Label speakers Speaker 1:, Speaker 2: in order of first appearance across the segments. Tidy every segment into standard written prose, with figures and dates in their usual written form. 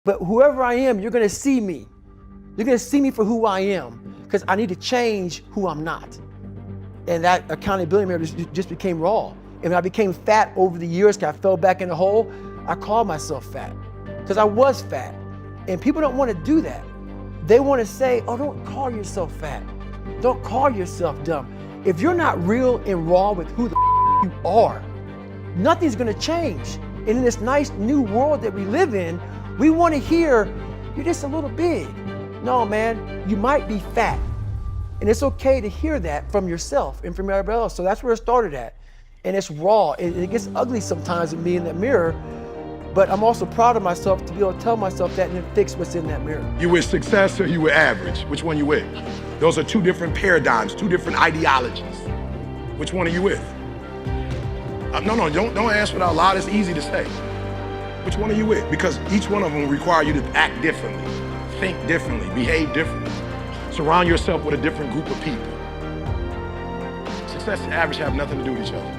Speaker 1: But whoever I am, you're gonna see me. You're gonna see me for who I am, because I need to change who I'm not. And that accountability mirror just became raw. And when I became fat over the years, because I fell back in the hole, I called myself fat, because I was fat. And people don't want to do that. They want to say, oh, don't call yourself fat. Don't call yourself dumb. If you're not real and raw with who the you are, nothing's gonna change. And in this nice new world that we live in, we want to hear, you're just a little big. No, man, you might be fat. And it's okay to hear that from yourself and from everybody else. So that's where it started at. And it's raw. It gets ugly sometimes with me in that mirror, but I'm also proud of myself to be able to tell myself that and then fix what's in that mirror.
Speaker 2: You with success or you with average? Which one you with? Those are two different paradigms, two different ideologies. Which one are you with? No, don't ask it out loud. It's easy to say. Which one are you with? Because each one of them require you to act differently, think differently, behave differently. Surround yourself with a different group of people. Success and average have nothing to do with each other.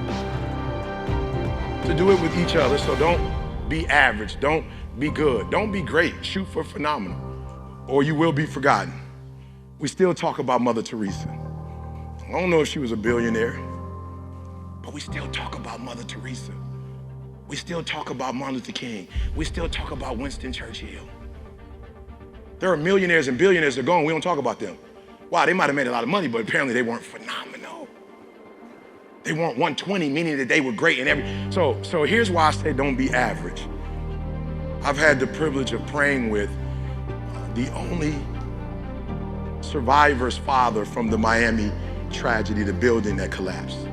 Speaker 2: To do it with each other, so don't be average, don't be good, don't be great, shoot for phenomenal, or you will be forgotten. We still talk about Mother Teresa. I don't know if she was a billionaire, but we still talk about Mother Teresa. We still talk about Martin Luther King. We still talk about Winston Churchill. There are millionaires and billionaires that are gone. We don't talk about them. Wow, they might have made a lot of money, but apparently they weren't phenomenal. They weren't 120, meaning that they were great in every. So here's why I say don't be average. I've had the privilege of praying with the only survivor's father from the Miami tragedy, the building that collapsed.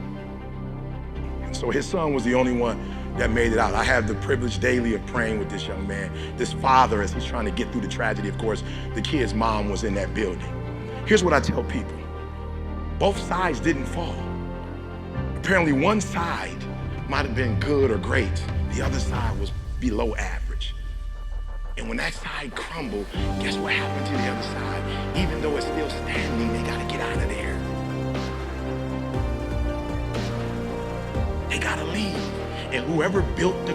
Speaker 2: And so his son was the only one that made it out. I have the privilege daily of praying with this young man, this father, as he's trying to get through the tragedy. Of course, the kid's mom was in that building. Here's what I tell people. Both sides didn't fall. Apparently one side might have been good or great. The other side was below average. And when that side crumbled, guess what happened to the other side? Even though it's still standing, they gotta get out of there. They gotta leave. And whoever built the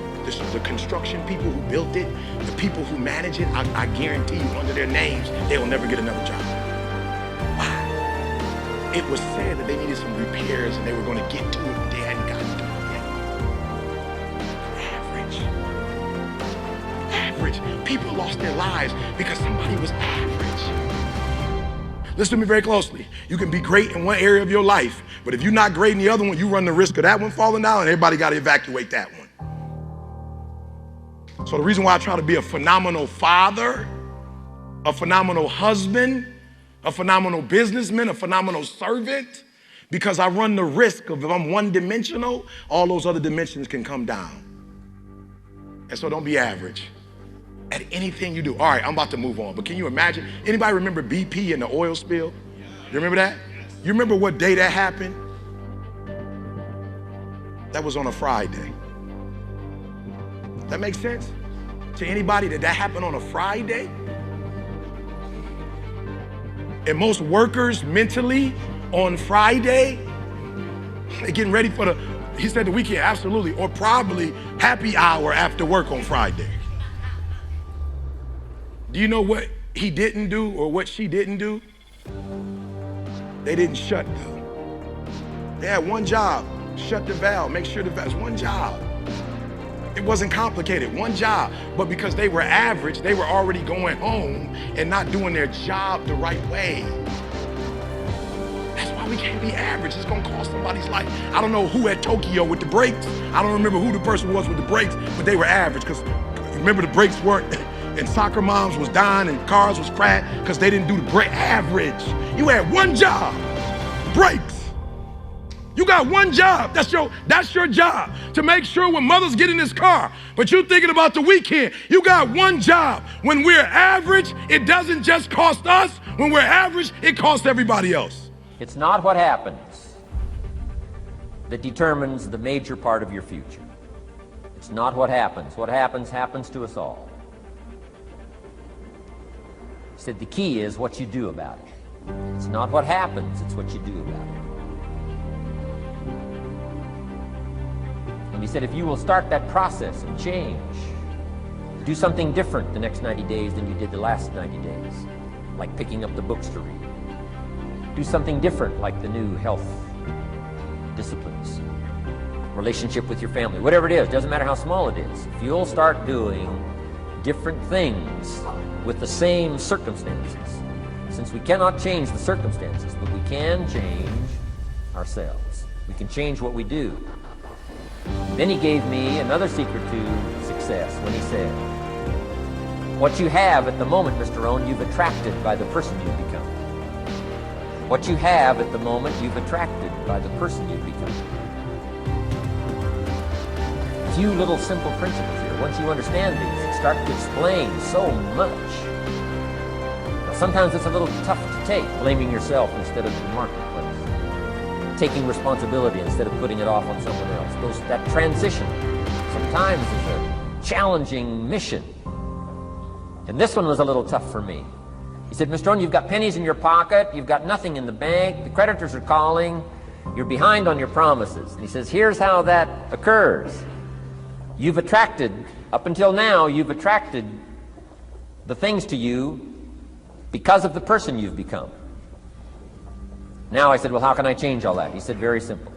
Speaker 2: construction people who built it, the people who manage it, I guarantee you under their names, they will never get another job. Why? It was said that they needed some repairs and they were going to get to it, but they hadn't gotten to it yet. Average. People lost their lives because somebody was average. Listen to me very closely. You can be great in one area of your life, but if you're not great in the other one, you run the risk of that one falling down, and everybody got to evacuate that one. So the reason why I try to be a phenomenal father, a phenomenal husband, a phenomenal businessman, a phenomenal servant, because I run the risk of if I'm one-dimensional, all those other dimensions can come down. And so don't be average at anything you do. All right, I'm about to move on, but can you imagine? Anybody remember BP and the oil spill? You remember that? You remember what day that happened? That was on a Friday. That makes sense? To anybody that happened on a Friday? And most workers mentally on Friday, they're getting ready for he said the weekend, absolutely, or probably happy hour after work on Friday. Do you know what he didn't do or what she didn't do? They didn't shut them. They had one job, shut the valve, make sure the valve's one job. It wasn't complicated, one job. But because they were average, they were already going home and not doing their job the right way. That's why we can't be average. It's gonna cost somebody's life. I don't know who at Tokyo with the brakes. I don't remember who the person was with the brakes, but they were average. Because remember the brakes weren't, and soccer moms was dying and cars was crashed because they didn't do the brake. Average. You had one job, brakes. You got one job. That's your job, to make sure when mothers get in this car. But you're thinking about the weekend. You got one job. When we're average, it doesn't just cost us. When we're average, it costs everybody else.
Speaker 3: It's not what happens that determines the major part of your future. It's not what happens. What happens to us all. He said the key is what you do about it. It's not what happens, it's what you do about it. And he said, if you will start that process of change, Do something different the next 90 days than you did the last 90 days, like picking up the books to read. Do something different, like the new health disciplines, relationship with your family, whatever it is, doesn't matter how small it is. If you'll start doing different things with the same circumstances, since we cannot change the circumstances, but we can change ourselves. We can change what we do. Then he gave me another secret to success when he said, what you have at the moment, Mr. Rohn, you've attracted by the person you've become. What you have at the moment, you've attracted by the person you've become. A few little simple principles here. Once you understand these, start to explain so much. Now, sometimes it's a little tough to take, blaming yourself instead of the marketplace, taking responsibility instead of putting it off on someone else. That transition sometimes is a challenging mission. And this one was a little tough for me. He said, Mr. Rohn, you've got pennies in your pocket, you've got nothing in the bank, the creditors are calling, you're behind on your promises. And he says, here's how that occurs. You've attracted, up until now, you've attracted the things to you because of the person you've become. Now I said, well, how can I change all that? He said, very simple.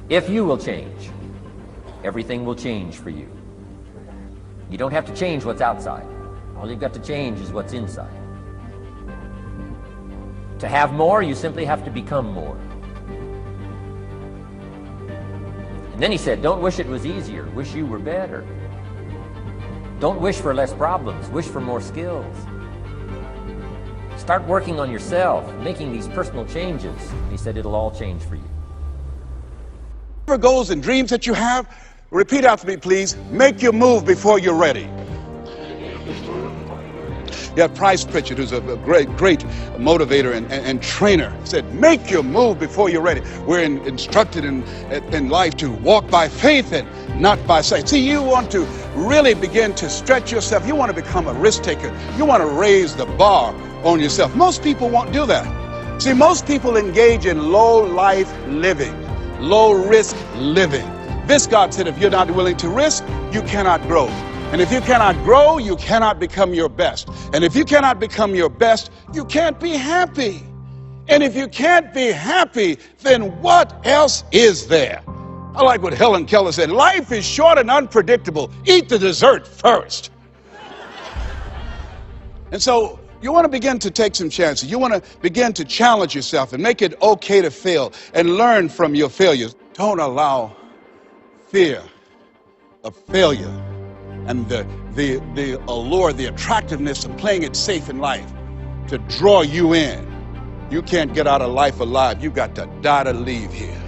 Speaker 3: If you will change, everything will change for you. You don't have to change what's outside. All you've got to change is what's inside. To have more, you simply have to become more. And then he said, don't wish it was easier, wish you were better. Don't wish for less problems, wish for more skills. Start working on yourself, making these personal changes. He said it'll all change for you.
Speaker 4: Whatever goals and dreams that you have, repeat after me, please. Make your move before you're ready. You have Price Pritchett, who's a great motivator and trainer, said, make your move before you're ready. We're instructed in life to walk by faith and not by sight. See, you want to really begin to stretch yourself. You want to become a risk taker. You want to raise the bar on yourself. Most people won't do that. See, most people engage in low life living, low risk living. This, God said, if you're not willing to risk, you cannot grow. And if you cannot grow, you cannot become your best. And if you cannot become your best, you can't be happy. And if you can't be happy, then what else is there? I like what Helen Keller said, life is short and unpredictable. Eat the dessert first. And so you want to begin to take some chances. You want to begin to challenge yourself and make it okay to fail and learn from your failures. Don't allow fear of failure and the allure, the attractiveness of playing it safe in life to draw you in. You can't get out of life alive. You got to die to leave here.